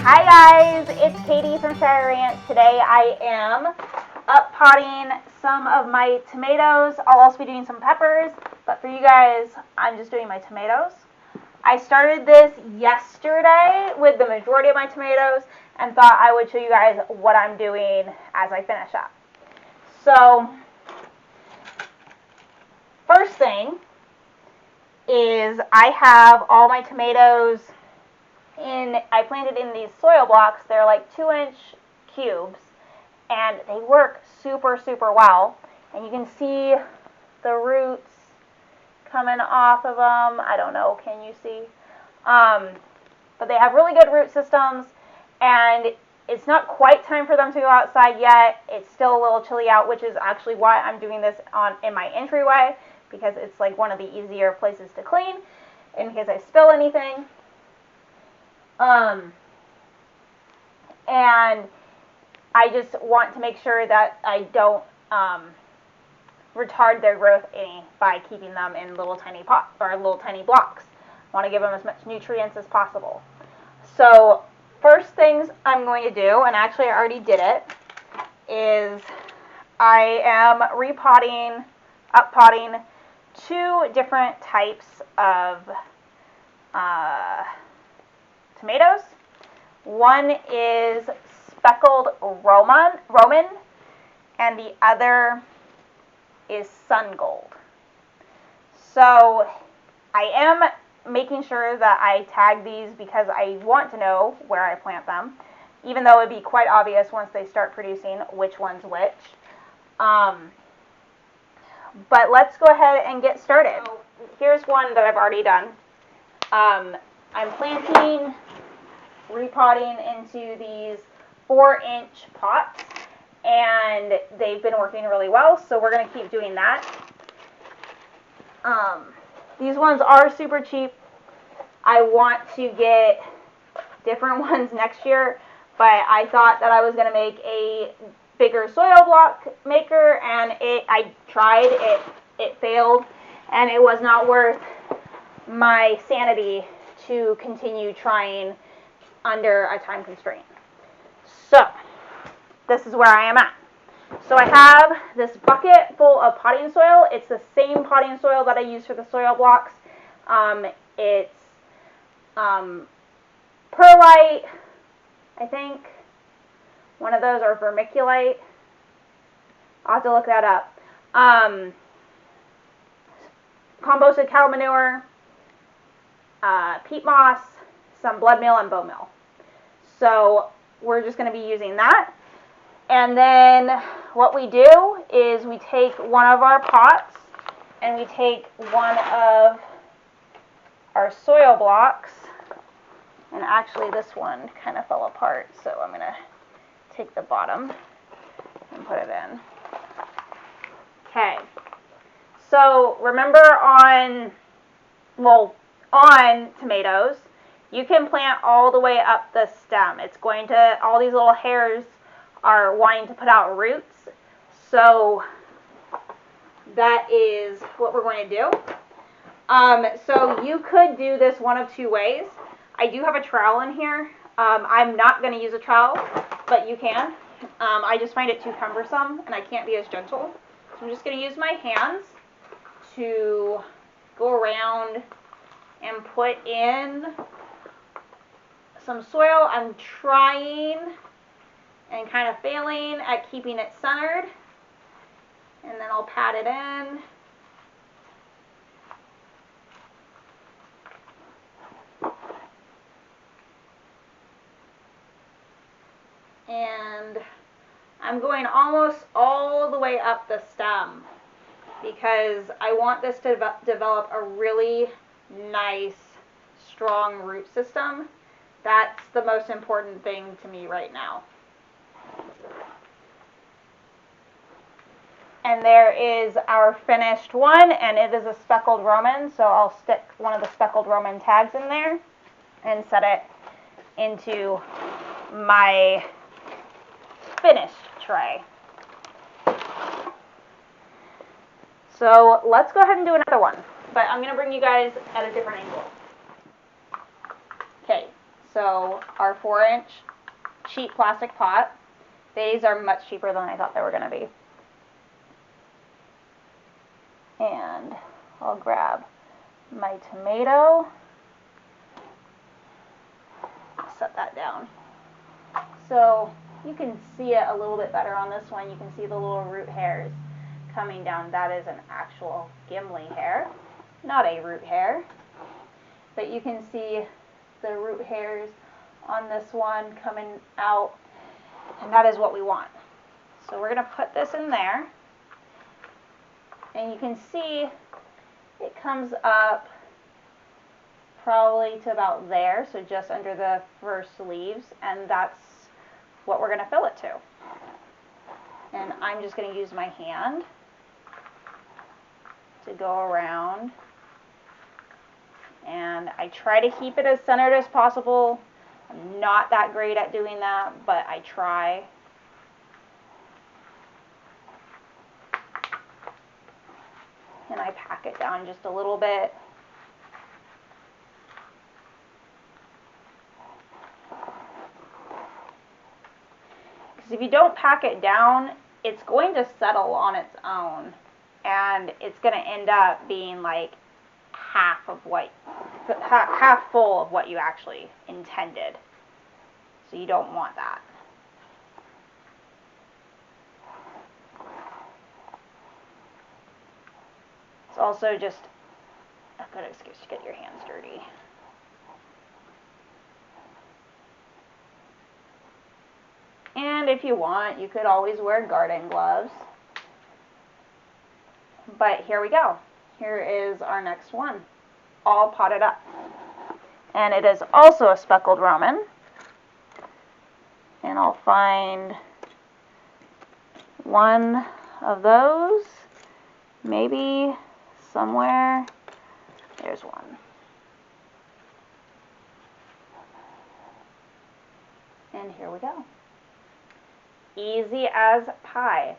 Hi guys, it's Katie from Shire Ranch. Today I am up potting some of my tomatoes. I'll also be doing some peppers, but for you guys, I'm just doing my tomatoes. I started this yesterday with the majority of my tomatoes and thought I would show you guys what I'm doing as I finish up. So, first thing is I have all my tomatoes I planted in these soil blocks. They're like 2-inch cubes, and they work super well. And you can see the roots coming off of them. I don't know, can you see? But they have really good root systems, and it's not quite time for them to go outside yet. It's still a little chilly out, which is actually why I'm doing this in my entryway, because it's like one of the easier places to clean in case I spill anything. And I just want to make sure that I don't retard their growth any by keeping them in little tiny pots or little tiny blocks. I want to give them as much nutrients as possible. So first things I'm going to do, and actually I already did it, is I am up-potting 2 different types of tomatoes. One is speckled Roman, and the other is sun gold. So I am making sure that I tag these because I want to know where I plant them, even though it would be quite obvious once they start producing which one's which. But let's go ahead and get started. So here's one that I've already done. I'm repotting into these 4-inch pots, and they've been working really well, so we're going to keep doing that. These ones are super cheap. I want to get different ones next year, but I thought that I was going to make a bigger soil block maker, and I tried, it failed, and it was not worth my sanity to continue trying under a time constraint. So this is where I am at. So I have this bucket full of potting soil. It's the same potting soil that I use for the soil blocks. It's perlite, I think. One of those are vermiculite. I'll have to look that up. Composted cow manure, peat moss, some blood meal, and bone meal. So we're just going to be using that. And then what we do is we take one of our pots and we take one of our soil blocks. And actually this one kind of fell apart, so I'm going to take the bottom and put it in. Okay. So remember on tomatoes, you can plant all the way up the stem. It's going to, all these little hairs are wanting to put out roots. So that is what we're going to do. So you could do this one of 2 ways. I do have a trowel in here. I'm not going to use a trowel, but you can. I just find it too cumbersome and I can't be as gentle. So I'm just going to use my hands to go around and put in some soil. I'm trying and kind of failing at keeping it centered, and then I'll pat it in. And I'm going almost all the way up the stem because I want this to develop a really nice, strong root system. That's the most important thing to me right now. And there is our finished one, and it is a speckled Roman, so I'll stick one of the speckled Roman tags in there and set it into my finished tray. So let's go ahead and do another one, but I'm going to bring you guys at a different angle. Okay, So our 4-inch cheap plastic pot. These are much cheaper than I thought they were going to be. And I'll grab my tomato. Set that down. So you can see it a little bit better on this one. You can see the little root hairs coming down. That is an actual gimli hair, not a root hair. But you can see the root hairs on this one coming out, and that is what we want. So we're going to put this in there, and you can see it comes up probably to about there, so just under the first leaves, and that's what we're going to fill it to. And I'm just going to use my hand to go around, and I try to keep it as centered as possible. I'm not that great at doing that, but I try. And I pack it down just a little bit. Because if you don't pack it down, it's going to settle on its own, and it's going to end up being like half full of what you actually intended. So you don't want that. It's also just a good excuse to get your hands dirty. And if you want, you could always wear garden gloves. But here we go. Here is our next one, all potted up. And it is also a speckled Roman. And I'll find one of those, maybe somewhere. There's one. And here we go. Easy as pie.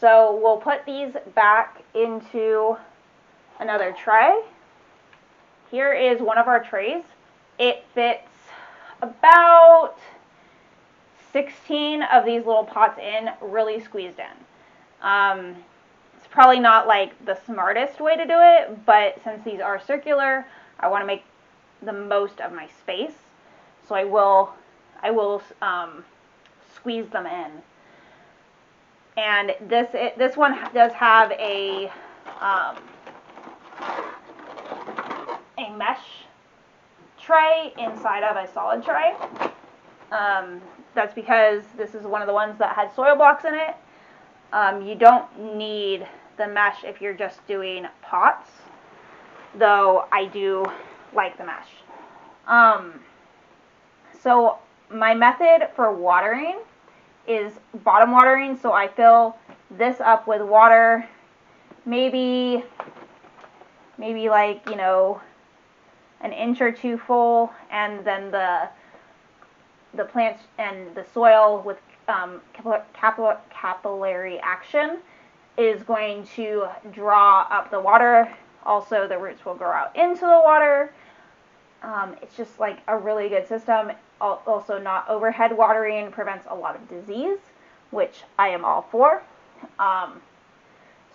So we'll put these back into another tray. Here is one of our trays. It fits about 16 of these little pots in, really squeezed in. It's probably not like the smartest way to do it, but since these are circular, I want to make the most of my space. So I will squeeze them in. And this one does have a mesh tray inside of a solid tray. That's because this is one of the ones that had soil blocks in it. You don't need the mesh if you're just doing pots, though I do like the mesh. So my method for watering is bottom watering, so I fill this up with water, maybe like, you know, an inch or two full, and then the plants and the soil with capillary action is going to draw up the water. Also, the roots will grow out into the water. It's just like a really good system. Also, not overhead watering prevents a lot of disease, which I am all for.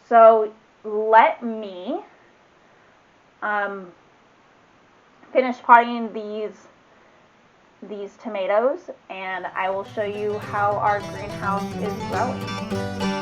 So let me finish potting these tomatoes, and I will show you how our greenhouse is growing.